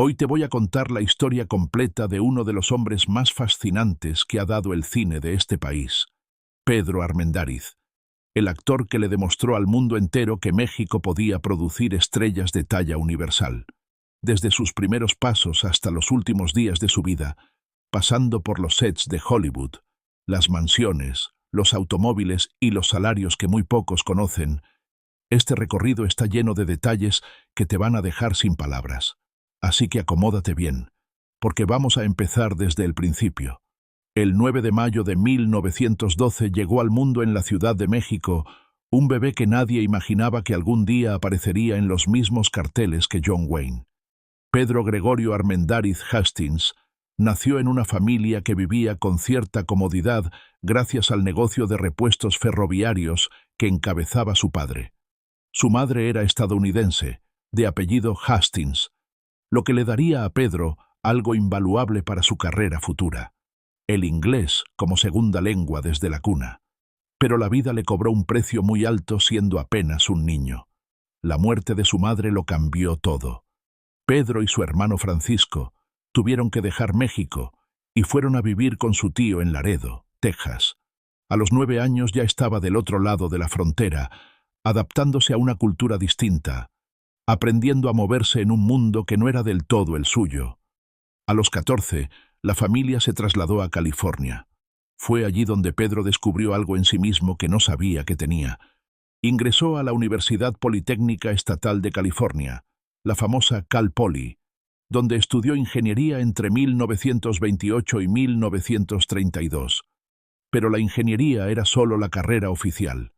Hoy te voy a contar la historia completa de uno de los hombres más fascinantes que ha dado el cine de este país, Pedro Armendáriz, el actor que le demostró al mundo entero que México podía producir estrellas de talla universal. Desde sus primeros pasos hasta los últimos días de su vida, pasando por los sets de Hollywood, las mansiones, los automóviles y los salarios que muy pocos conocen, este recorrido está lleno de detalles que te van a dejar sin palabras. Así que acomódate bien, porque vamos a empezar desde el principio. El 9 de mayo de 1912 llegó al mundo en la Ciudad de México un bebé que nadie imaginaba que algún día aparecería en los mismos carteles que John Wayne. Pedro Gregorio Armendáriz Hastings nació en una familia que vivía con cierta comodidad gracias al negocio de repuestos ferroviarios que encabezaba su padre. Su madre era estadounidense, de apellido Hastings, lo que le daría a Pedro algo invaluable para su carrera futura: el inglés como segunda lengua desde la cuna. Pero la vida le cobró un precio muy alto siendo apenas un niño. La muerte de su madre lo cambió todo. Pedro y su hermano Francisco tuvieron que dejar México y fueron a vivir con su tío en Laredo, Texas. A los 9 años ya estaba del otro lado de la frontera, adaptándose a una cultura distinta, aprendiendo a moverse en un mundo que no era del todo el suyo. A los 14, la familia se trasladó a California. Fue allí donde Pedro descubrió algo en sí mismo que no sabía que tenía. Ingresó a la Universidad Politécnica Estatal de California, la famosa Cal Poly, donde estudió ingeniería entre 1928 y 1932. Pero la ingeniería era solo la carrera oficial.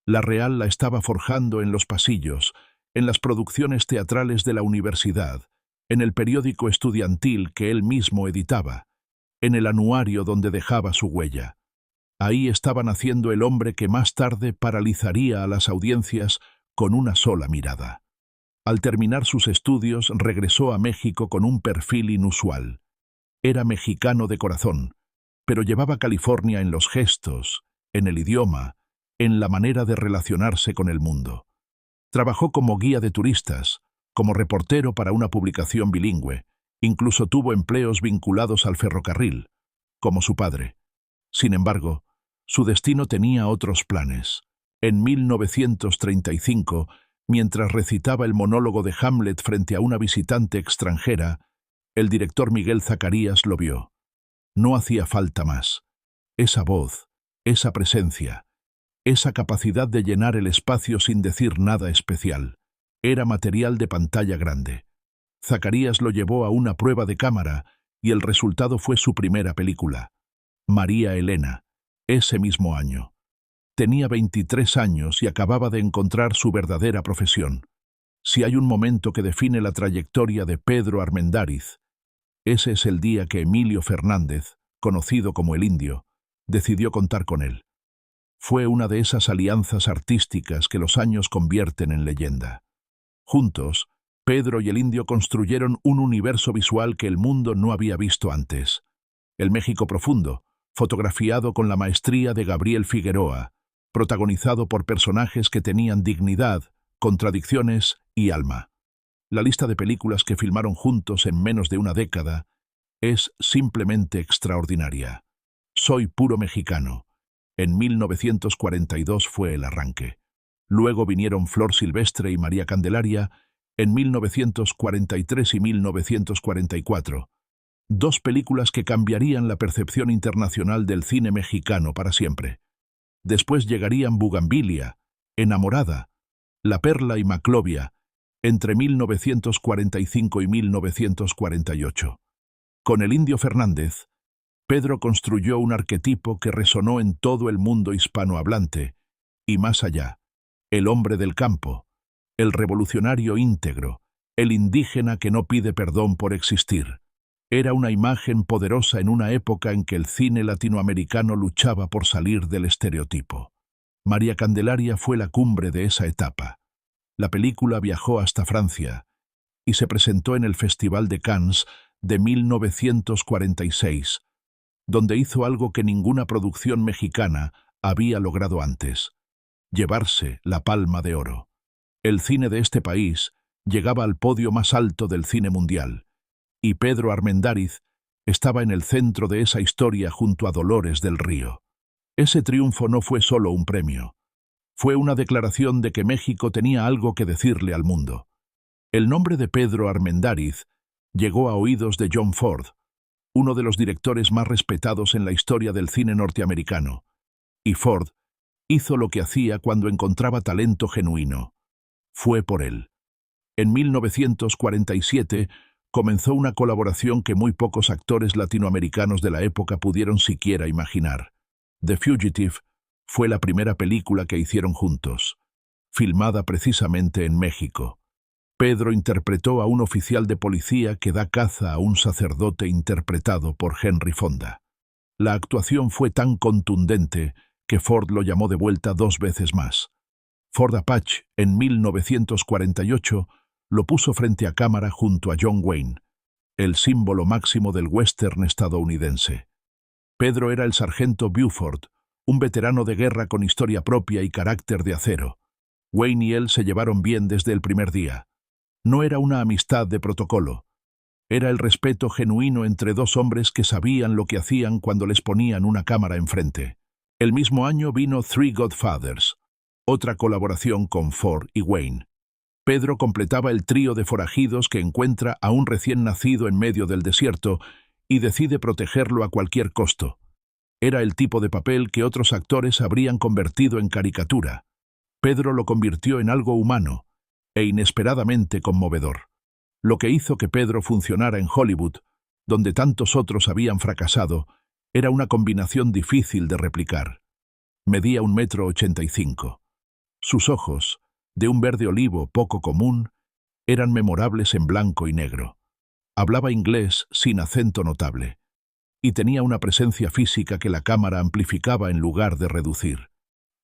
La real la estaba forjando en los pasillos, en las producciones teatrales de la universidad, en el periódico estudiantil que él mismo editaba, en el anuario donde dejaba su huella. Ahí estaba naciendo el hombre que más tarde paralizaría a las audiencias con una sola mirada. Al terminar sus estudios, regresó a México con un perfil inusual. Era mexicano de corazón, pero llevaba California en los gestos, en el idioma, en la manera de relacionarse con el mundo. Trabajó como guía de turistas, como reportero para una publicación bilingüe, incluso tuvo empleos vinculados al ferrocarril, como su padre. Sin embargo, su destino tenía otros planes. En 1935, mientras recitaba el monólogo de Hamlet frente a una visitante extranjera, el director Miguel Zacarías lo vio. No hacía falta más. Esa voz, esa presencia, esa capacidad de llenar el espacio sin decir nada especial, era material de pantalla grande. Zacarías lo llevó a una prueba de cámara y el resultado fue su primera película, María Elena, ese mismo año. Tenía 23 años y acababa de encontrar su verdadera profesión. Si hay un momento que define la trayectoria de Pedro Armendáriz, ese es el día que Emilio Fernández, conocido como el Indio, decidió contar con él. Fue una de esas alianzas artísticas que los años convierten en leyenda. Juntos, Pedro y el Indio construyeron un universo visual que el mundo no había visto antes. El México profundo, fotografiado con la maestría de Gabriel Figueroa, protagonizado por personajes que tenían dignidad, contradicciones y alma. La lista de películas que filmaron juntos en menos de una década es simplemente extraordinaria. Soy puro mexicano. En 1942 fue el arranque. Luego vinieron Flor Silvestre y María Candelaria en 1943 y 1944. 2 películas que cambiarían la percepción internacional del cine mexicano para siempre. Después llegarían Bugambilia, Enamorada, La Perla y Maclovia, entre 1945 y 1948. Con el Indio Fernández, Pedro construyó un arquetipo que resonó en todo el mundo hispanohablante, y más allá: el hombre del campo, el revolucionario íntegro, el indígena que no pide perdón por existir. Era una imagen poderosa en una época en que el cine latinoamericano luchaba por salir del estereotipo. María Candelaria fue la cumbre de esa etapa. La película viajó hasta Francia y se presentó en el Festival de Cannes de 1946, donde hizo algo que ninguna producción mexicana había logrado antes: llevarse la Palma de Oro. El cine de este país llegaba al podio más alto del cine mundial, y Pedro Armendáriz estaba en el centro de esa historia junto a Dolores del Río. Ese triunfo no fue solo un premio. Fue una declaración de que México tenía algo que decirle al mundo. El nombre de Pedro Armendáriz llegó a oídos de John Ford, uno de los directores más respetados en la historia del cine norteamericano. Y Ford hizo lo que hacía cuando encontraba talento genuino. Fue por él. En 1947 comenzó una colaboración que muy pocos actores latinoamericanos de la época pudieron siquiera imaginar. The Fugitive fue la primera película que hicieron juntos, filmada precisamente en México. Pedro interpretó a un oficial de policía que da caza a un sacerdote interpretado por Henry Fonda. La actuación fue tan contundente que Ford lo llamó de vuelta 2 veces más. Ford Apache, en 1948, lo puso frente a cámara junto a John Wayne, el símbolo máximo del western estadounidense. Pedro era el sargento Buford, un veterano de guerra con historia propia y carácter de acero. Wayne y él se llevaron bien desde el primer día. No era una amistad de protocolo. Era el respeto genuino entre dos hombres que sabían lo que hacían cuando les ponían una cámara enfrente. El mismo año vino Three Godfathers, otra colaboración con Ford y Wayne. Pedro completaba el trío de forajidos que encuentra a un recién nacido en medio del desierto y decide protegerlo a cualquier costo. Era el tipo de papel que otros actores habrían convertido en caricatura. Pedro lo convirtió en algo humano e inesperadamente conmovedor. Lo que hizo que Pedro funcionara en Hollywood, donde tantos otros habían fracasado, era una combinación difícil de replicar. Medía 1,85 m. Sus ojos, de un verde olivo poco común, eran memorables en blanco y negro. Hablaba inglés sin acento notable, y tenía una presencia física que la cámara amplificaba en lugar de reducir.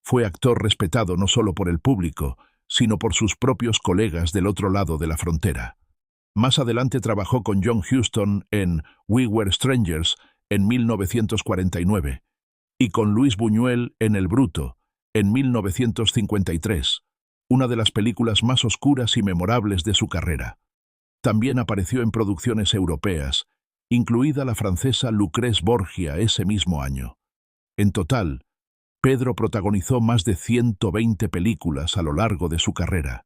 Fue actor respetado no solo por el público, sino por sus propios colegas del otro lado de la frontera. Más adelante trabajó con John Huston en We Were Strangers en 1949 y con Luis Buñuel en El Bruto en 1953, una de las películas más oscuras y memorables de su carrera. También apareció en producciones europeas, incluida la francesa Lucrèce Borgia ese mismo año. En total, Pedro protagonizó más de 120 películas a lo largo de su carrera.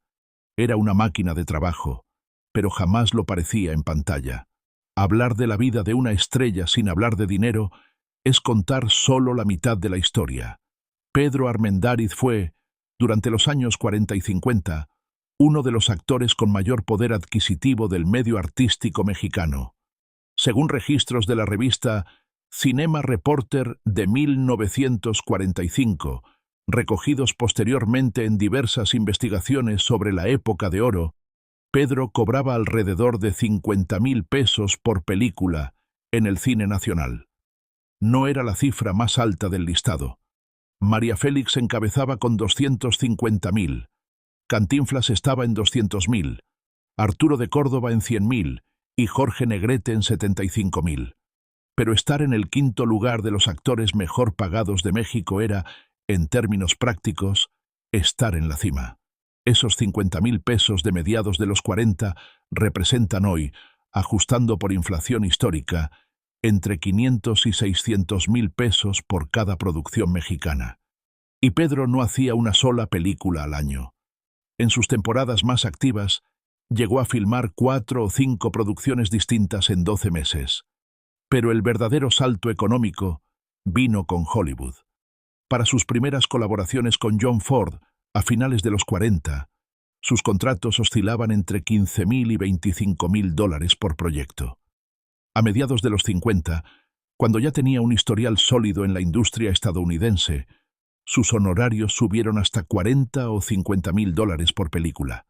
Era una máquina de trabajo, pero jamás lo parecía en pantalla. Hablar de la vida de una estrella sin hablar de dinero es contar solo la mitad de la historia. Pedro Armendáriz fue, durante los años 40 y 50, uno de los actores con mayor poder adquisitivo del medio artístico mexicano. Según registros de la revista Cinema Reporter de 1945, recogidos posteriormente en diversas investigaciones sobre la época de oro, Pedro cobraba alrededor de 50,000 pesos por película en el cine nacional. No era la cifra más alta del listado. María Félix encabezaba con 250,000, Cantinflas estaba en 200,000, Arturo de Córdoba en 100,000 y Jorge Negrete en 75,000. Pero estar en el quinto lugar de los actores mejor pagados de México era, en términos prácticos, estar en la cima. Esos 50,000 pesos de mediados de los 40 representan hoy, ajustando por inflación histórica, entre 500 y 600,000 pesos por cada producción mexicana. Y Pedro no hacía una sola película al año. En sus temporadas más activas, llegó a filmar 4 o 5 producciones distintas en 12 meses. Pero el verdadero salto económico vino con Hollywood. Para sus primeras colaboraciones con John Ford, a finales de los 40, sus contratos oscilaban entre 15,000 y 25,000 dólares por proyecto. A mediados de los 50, cuando ya tenía un historial sólido en la industria estadounidense, sus honorarios subieron hasta 40 o 50,000 dólares por película.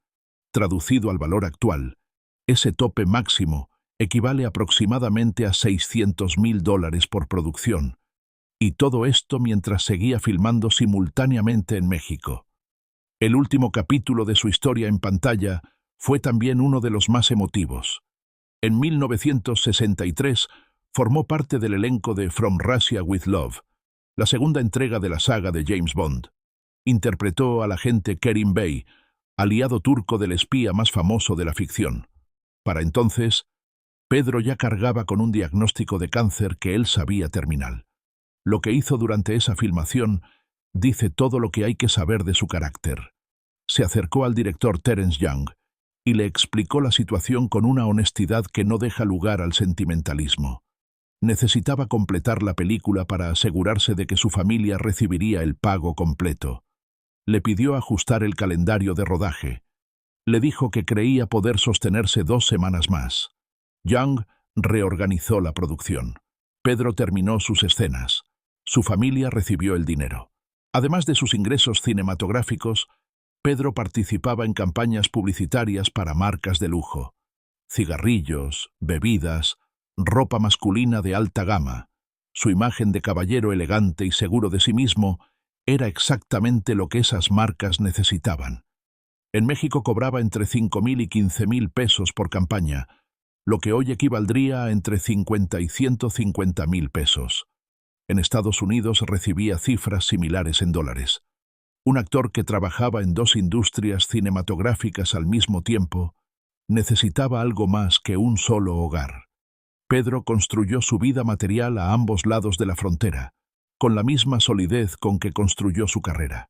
Traducido al valor actual, ese tope máximo equivale aproximadamente a 600,000 dólares por producción, y todo esto mientras seguía filmando simultáneamente en México. El último capítulo de su historia en pantalla fue también uno de los más emotivos. En 1963 formó parte del elenco de From Russia with Love, la segunda entrega de la saga de James Bond. Interpretó al agente Kerim Bey, aliado turco del espía más famoso de la ficción. Para entonces, Pedro ya cargaba con un diagnóstico de cáncer que él sabía terminal. Lo que hizo durante esa filmación dice todo lo que hay que saber de su carácter. Se acercó al director Terence Young y le explicó la situación con una honestidad que no deja lugar al sentimentalismo. Necesitaba completar la película para asegurarse de que su familia recibiría el pago completo. Le pidió ajustar el calendario de rodaje. Le dijo que creía poder sostenerse 2 semanas más. Young reorganizó la producción. Pedro terminó sus escenas. Su familia recibió el dinero. Además de sus ingresos cinematográficos, Pedro participaba en campañas publicitarias para marcas de lujo. Cigarrillos, bebidas, ropa masculina de alta gama. Su imagen de caballero elegante y seguro de sí mismo era exactamente lo que esas marcas necesitaban. En México cobraba entre 5.000 y 15.000 pesos por campaña, lo que hoy equivaldría a entre 50 y 150.000 pesos. En Estados Unidos recibía cifras similares en dólares. Un actor que trabajaba en 2 industrias cinematográficas al mismo tiempo necesitaba algo más que un solo hogar. Pedro construyó su vida material a ambos lados de la frontera, con la misma solidez con que construyó su carrera.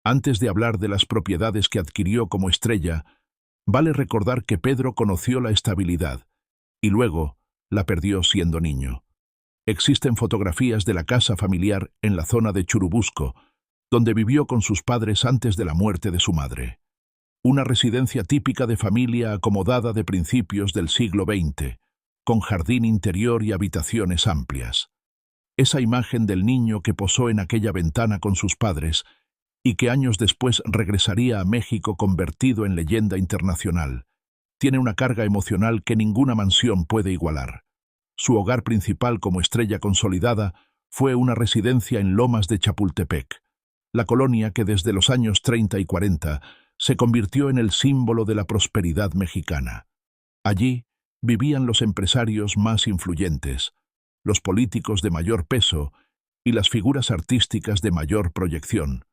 Antes de hablar de las propiedades que adquirió como estrella, vale recordar que Pedro conoció la estabilidad y luego la perdió siendo niño. Existen fotografías de la casa familiar en la zona de Churubusco, donde vivió con sus padres antes de la muerte de su madre. Una residencia típica de familia acomodada de principios del siglo XX, con jardín interior y habitaciones amplias. Esa imagen del niño que posó en aquella ventana con sus padres y que años después regresaría a México convertido en leyenda internacional, tiene una carga emocional que ninguna mansión puede igualar. Su hogar principal como estrella consolidada fue una residencia en Lomas de Chapultepec, la colonia que desde los años 30 y 40 se convirtió en el símbolo de la prosperidad mexicana. Allí vivían los empresarios más influyentes, los políticos de mayor peso y las figuras artísticas de mayor proyección.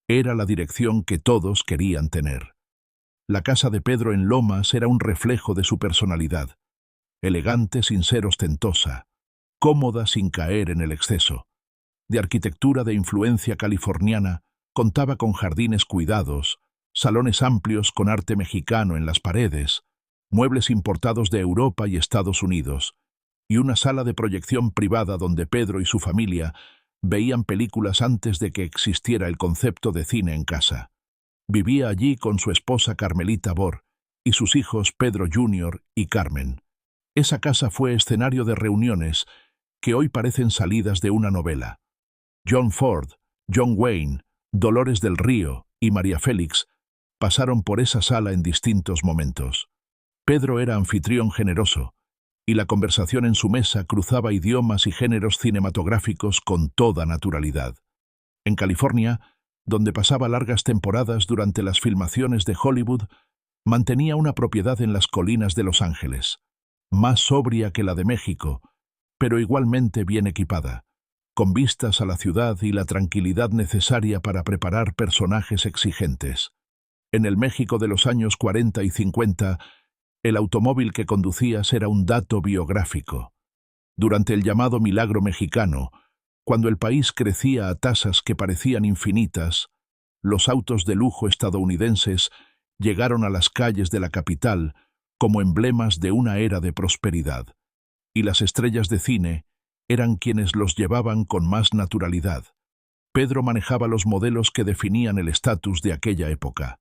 Era la dirección que todos querían tener. La casa de Pedro en Lomas era un reflejo de su personalidad, elegante sin ser ostentosa, cómoda sin caer en el exceso. De arquitectura de influencia californiana, contaba con jardines cuidados, salones amplios con arte mexicano en las paredes, muebles importados de Europa y Estados Unidos, y una sala de proyección privada donde Pedro y su familia veían películas antes de que existiera el concepto de cine en casa. Vivía allí con su esposa Carmelita Bor y sus hijos Pedro Jr. y Carmen. Esa casa fue escenario de reuniones que hoy parecen salidas de una novela. John Ford, John Wayne, Dolores del Río y María Félix pasaron por esa sala en distintos momentos. Pedro era anfitrión generoso, y la conversación en su mesa cruzaba idiomas y géneros cinematográficos con toda naturalidad. En California, donde pasaba largas temporadas durante las filmaciones de Hollywood, mantenía una propiedad en las colinas de Los Ángeles, más sobria que la de México, pero igualmente bien equipada, con vistas a la ciudad y la tranquilidad necesaria para preparar personajes exigentes. En el México de los años 40 y 50, el automóvil que conducías era un dato biográfico. Durante el llamado Milagro Mexicano, cuando el país crecía a tasas que parecían infinitas, los autos de lujo estadounidenses llegaron a las calles de la capital como emblemas de una era de prosperidad, y las estrellas de cine eran quienes los llevaban con más naturalidad. Pedro manejaba los modelos que definían el estatus de aquella época.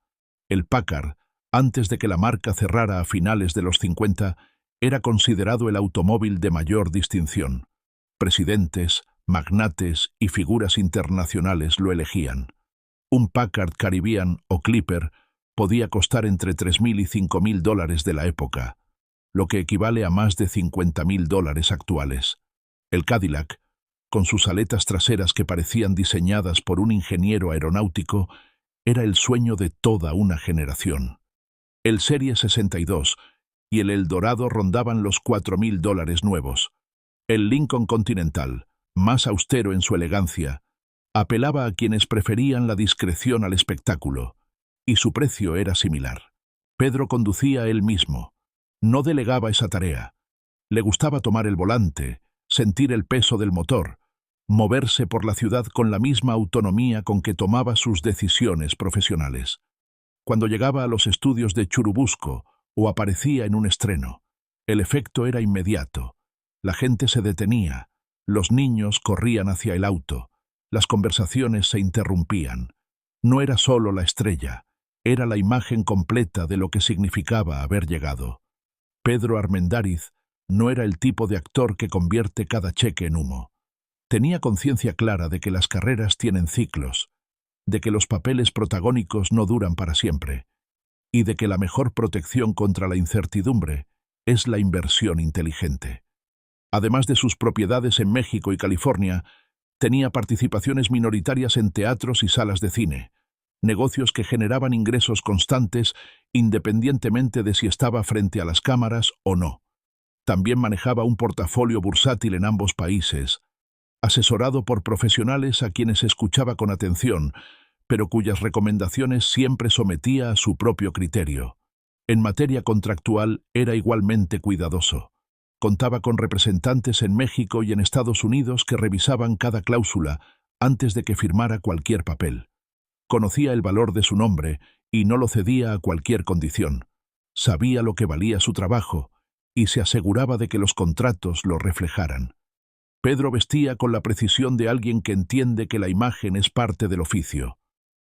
El Packard, antes de que la marca cerrara a finales de los 50, era considerado el automóvil de mayor distinción. Presidentes, magnates y figuras internacionales lo elegían. Un Packard Caribbean o Clipper podía costar entre $3.000 y $5.000 de la época, lo que equivale a más de $50.000 actuales. El Cadillac, con sus aletas traseras que parecían diseñadas por un ingeniero aeronáutico, era el sueño de toda una generación. El Serie 62 y el Eldorado rondaban los $4.000 nuevos. El Lincoln Continental, más austero en su elegancia, apelaba a quienes preferían la discreción al espectáculo, y su precio era similar. Pedro conducía él mismo. No delegaba esa tarea. Le gustaba tomar el volante, sentir el peso del motor, moverse por la ciudad con la misma autonomía con que tomaba sus decisiones profesionales. Cuando llegaba a los estudios de Churubusco o aparecía en un estreno, el efecto era inmediato. La gente se detenía, los niños corrían hacia el auto, las conversaciones se interrumpían. No era solo la estrella, era la imagen completa de lo que significaba haber llegado. Pedro Armendáriz no era el tipo de actor que convierte cada cheque en humo. Tenía conciencia clara de que las carreras tienen ciclos, de que los papeles protagónicos no duran para siempre, y de que la mejor protección contra la incertidumbre es la inversión inteligente. Además de sus propiedades en México y California, tenía participaciones minoritarias en teatros y salas de cine, negocios que generaban ingresos constantes independientemente de si estaba frente a las cámaras o no. También manejaba un portafolio bursátil en ambos países, asesorado por profesionales a quienes escuchaba con atención, pero cuyas recomendaciones siempre sometía a su propio criterio. En materia contractual era igualmente cuidadoso. Contaba con representantes en México y en Estados Unidos que revisaban cada cláusula antes de que firmara cualquier papel. Conocía el valor de su nombre y no lo cedía a cualquier condición. Sabía lo que valía su trabajo y se aseguraba de que los contratos lo reflejaran. Pedro vestía con la precisión de alguien que entiende que la imagen es parte del oficio.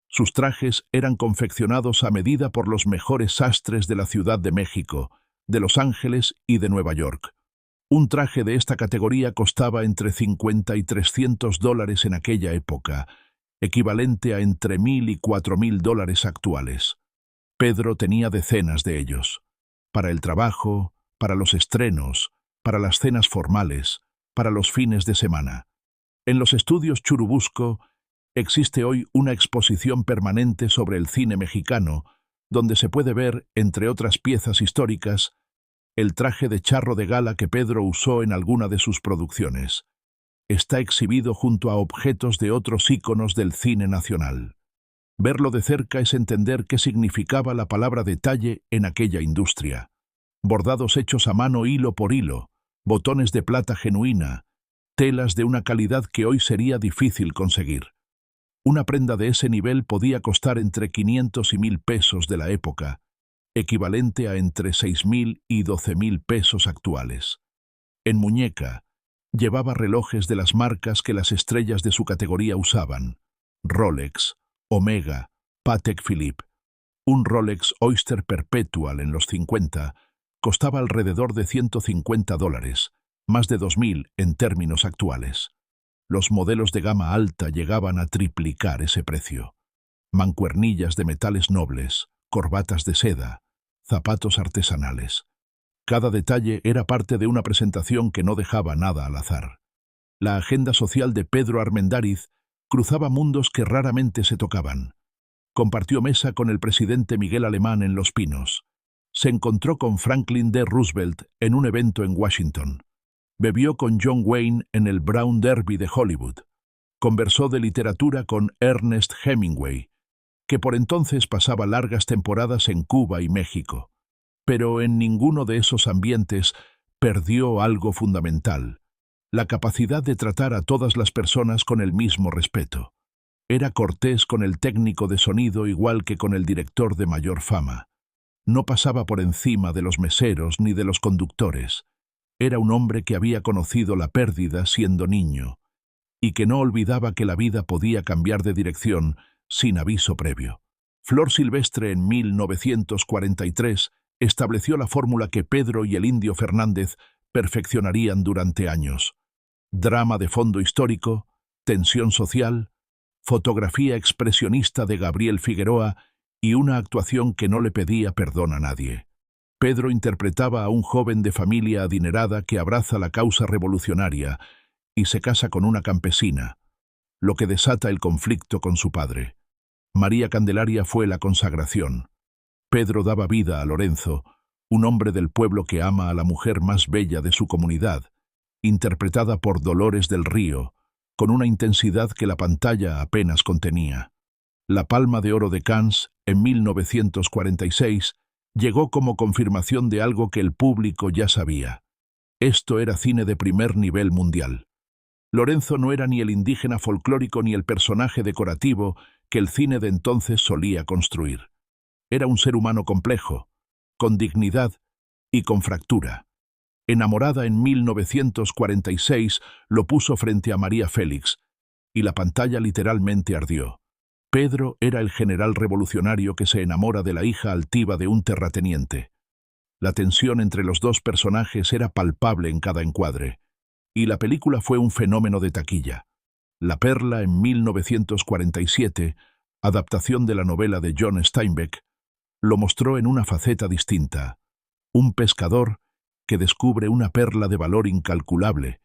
Sus trajes eran confeccionados a medida por los mejores sastres de la Ciudad de México, de Los Ángeles y de Nueva York. Un traje de esta categoría costaba entre $50 y $300 en aquella época, equivalente a entre $1,000 y $4,000 actuales. Pedro tenía decenas de ellos. Para el trabajo, para los estrenos, para las cenas formales, para los fines de semana. En los estudios Churubusco existe hoy una exposición permanente sobre el cine mexicano, donde se puede ver, entre otras piezas históricas, el traje de charro de gala que Pedro usó en alguna de sus producciones. Está exhibido junto a objetos de otros íconos del cine nacional. Verlo de cerca es entender qué significaba la palabra detalle en aquella industria. Bordados hechos a mano hilo por hilo, botones de plata genuina, telas de una calidad que hoy sería difícil conseguir. Una prenda de ese nivel podía costar entre 500 y 1,000 pesos de la época, equivalente a entre 6,000 y 12,000 pesos actuales. En muñeca, llevaba relojes de las marcas que las estrellas de su categoría usaban: Rolex, Omega, Patek Philippe. Un Rolex Oyster Perpetual en los 50 costaba alrededor de $150, más de 2,000 en términos actuales. Los modelos de gama alta llegaban a triplicar ese precio. Mancuernillas de metales nobles, corbatas de seda, zapatos artesanales. Cada detalle era parte de una presentación que no dejaba nada al azar. La agenda social de Pedro Armendáriz cruzaba mundos que raramente se tocaban. Compartió mesa con el presidente Miguel Alemán en Los Pinos. Se encontró con Franklin D. Roosevelt en un evento en Washington. Bebió con John Wayne en el Brown Derby de Hollywood. Conversó de literatura con Ernest Hemingway, que por entonces pasaba largas temporadas en Cuba y México. Pero en ninguno de esos ambientes perdió algo fundamental: la capacidad de tratar a todas las personas con el mismo respeto. Era cortés con el técnico de sonido igual que con el director de mayor fama. No pasaba por encima de los meseros ni de los conductores. Era un hombre que había conocido la pérdida siendo niño y que no olvidaba que la vida podía cambiar de dirección sin aviso previo. Flor Silvestre en 1943 estableció la fórmula que Pedro y el Indio Fernández perfeccionarían durante años: drama de fondo histórico, tensión social, fotografía expresionista de Gabriel Figueroa y una actuación que no le pedía perdón a nadie. Pedro interpretaba a un joven de familia adinerada que abraza la causa revolucionaria y se casa con una campesina, lo que desata el conflicto con su padre. María Candelaria fue la consagración. Pedro daba vida a Lorenzo, un hombre del pueblo que ama a la mujer más bella de su comunidad, interpretada por Dolores del Río, con una intensidad que la pantalla apenas contenía. La Palma de Oro de Cannes, en 1946, llegó como confirmación de algo que el público ya sabía. Esto era cine de primer nivel mundial. Lorenzo no era ni el indígena folclórico ni el personaje decorativo que el cine de entonces solía construir. Era un ser humano complejo, con dignidad y con fractura. Enamorada en 1946, lo puso frente a María Félix, y la pantalla literalmente ardió. Pedro era el general revolucionario que se enamora de la hija altiva de un terrateniente. La tensión entre los dos personajes era palpable en cada encuadre, y la película fue un fenómeno de taquilla. La Perla, en 1947, adaptación de la novela de John Steinbeck, lo mostró en una faceta distinta. Un pescador que descubre una perla de valor incalculable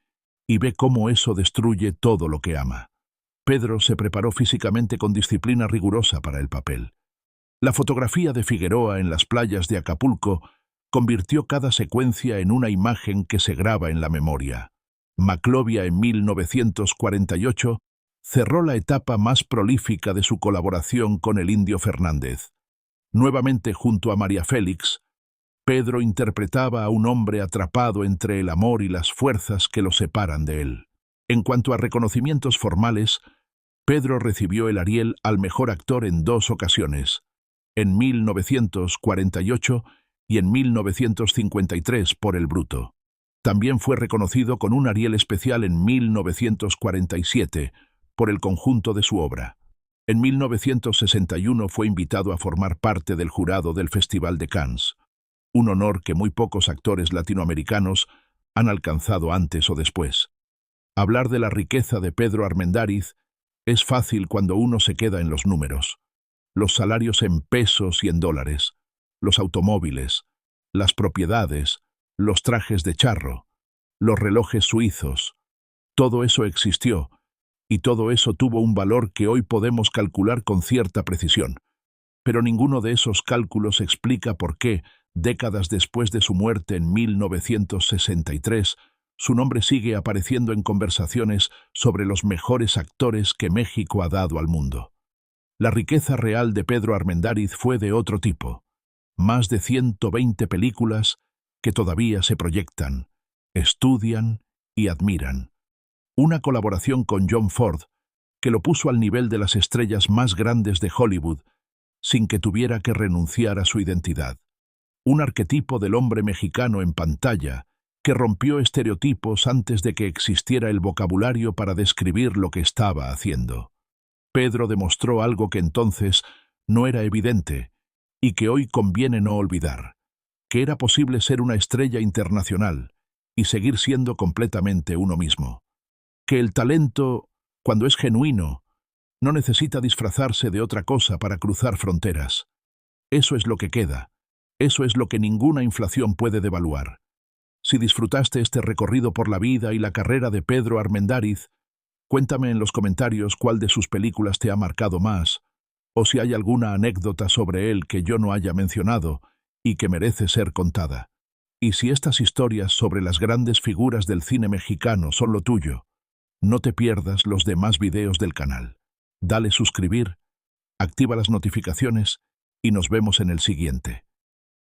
y ve cómo eso destruye todo lo que ama. Pedro se preparó físicamente con disciplina rigurosa para el papel. La fotografía de Figueroa en las playas de Acapulco convirtió cada secuencia en una imagen que se graba en la memoria. Maclovia, en 1948, cerró la etapa más prolífica de su colaboración con el Indio Fernández. Nuevamente junto a María Félix, Pedro interpretaba a un hombre atrapado entre el amor y las fuerzas que lo separan de él. En cuanto a reconocimientos formales, Pedro recibió el Ariel al mejor actor en 2 ocasiones, en 1948 y en 1953 por El Bruto. También fue reconocido con un Ariel especial en 1947 por el conjunto de su obra. En 1961 fue invitado a formar parte del jurado del Festival de Cannes, un honor que muy pocos actores latinoamericanos han alcanzado antes o después. Hablar de la riqueza de Pedro Armendáriz es fácil cuando uno se queda en los números. Los salarios en pesos y en dólares, los automóviles, las propiedades, los trajes de charro, los relojes suizos. Todo eso existió, y todo eso tuvo un valor que hoy podemos calcular con cierta precisión. Pero ninguno de esos cálculos explica por qué, décadas después de su muerte en 1963, su nombre sigue apareciendo en conversaciones sobre los mejores actores que México ha dado al mundo. La riqueza real de Pedro Armendáriz fue de otro tipo. Más de 120 películas que todavía se proyectan, estudian y admiran. Una colaboración con John Ford que lo puso al nivel de las estrellas más grandes de Hollywood sin que tuviera que renunciar a su identidad. Un arquetipo del hombre mexicano en pantalla que rompió estereotipos antes de que existiera el vocabulario para describir lo que estaba haciendo. Pedro demostró algo que entonces no era evidente y que hoy conviene no olvidar, que era posible ser una estrella internacional y seguir siendo completamente uno mismo. Que el talento, cuando es genuino, no necesita disfrazarse de otra cosa para cruzar fronteras. Eso es lo que queda. Eso es lo que ninguna inflación puede devaluar. Si disfrutaste este recorrido por la vida y la carrera de Pedro Armendáriz, cuéntame en los comentarios cuál de sus películas te ha marcado más, o si hay alguna anécdota sobre él que yo no haya mencionado y que merece ser contada. Y si estas historias sobre las grandes figuras del cine mexicano son lo tuyo, no te pierdas los demás videos del canal. Dale suscribir, activa las notificaciones y nos vemos en el siguiente.